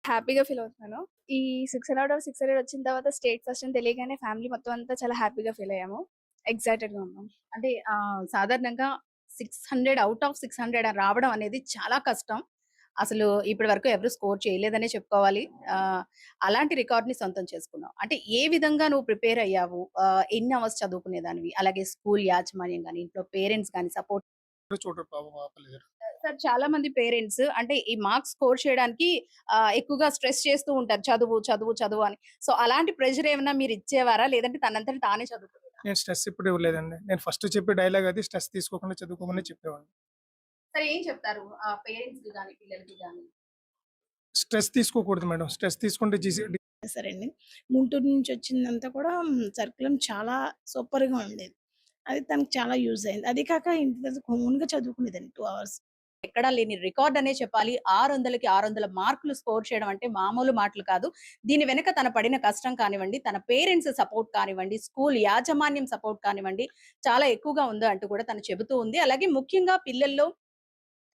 హ్యాపీగా ఫీల్ అవుతున్నాను. ఈ 600 ఔట్ ఆఫ్ 600 వచ్చిన తర్వాత స్టేట్ ఫస్ట్ అని తెలియగానే ఫ్యామిలీ మొత్తం అంతా చాలా హ్యాపీగా ఫీల్ అయ్యాము. ఎక్సైటెడ్‌గా ఉన్నాం. అంటే సాధారణంగా 600 ఔట్ ఆఫ్ 600 రావడం అనేది చాలా కష్టం. అసలు ఇప్పటి వరకు ఎవరు స్కోర్ చేయలేదనే చెప్పుకోవాలి. ఆహ్, అలాంటి రికార్డ్‌ని సొంతం చేసుకున్నావు. అంటే ఏ విధంగా నువ్వు ప్రిపేర్ అయ్యావు? ఎన్ని అవర్స్ చదువుకునేదానివి? అలాగే స్కూల్ యాజమాన్యం గాని, ఇంట్లో పేరెంట్స్ గాని సపోర్ట్ చూడరు పాపం ఆ పిల్లగాడు. సార్ చాలా మంది పేరెంట్స్ అంటే ఈ మార్క్స్ స్కోర్ చేయడానికి ఎక్కువగా స్ట్రెస్ చేస్తూ ఉంటారు. చదువు, చదువు, చదువు అని. సో, అలాంటి ప్రెషర్ ఏమన్నా మీరు ఇచ్చేవారా? లేదంటే తనంతట తానే చదువుకునేదా? నేను స్ట్రెస్ ఎప్పుడు ఇవ్వలేదండి. నేను ఫస్ట్ చెప్పే డైలాగ్ అది స్ట్రెస్ తీసుకోకుండా చదువుకోమనే చెప్పేవాడిని. సరే ఏం చెప్తారు పేరెంట్స్‌కి గాని, పిల్లలకి గాని? స్ట్రెస్ తీసుకోకూడదు మేడం. స్ట్రెస్ తీసుకుంటే సరేండి. గుంటూరు నుంచి వచ్చిందంతా కూడా సర్కులం చాలా సూపర్‌గా ఉండేది. అది తనకి చాలా యూజ్ అయింది. అది కాక ఇంటి దగ్గర ఓన్‌గా చదువుకునేదండి 2 అవర్స్. ఎక్కడా లేని రికార్డ్ అనే చెప్పాలి. 600కి 600 మార్కులు స్కోర్ చేయడం అంటే మామూలు మాటలు కాదు. దీని వెనక తన పడిన కష్టం కానివ్వండి, తన పేరెంట్స్ సపోర్ట్ కానివ్వండి, స్కూల్ యాజమాన్యం సపోర్ట్ కానివ్వండి, చాలా ఎక్కువగా ఉంది అంటూ కూడా తను చెబుతూ ఉంది. అలాగే ముఖ్యంగా పిల్లల్లో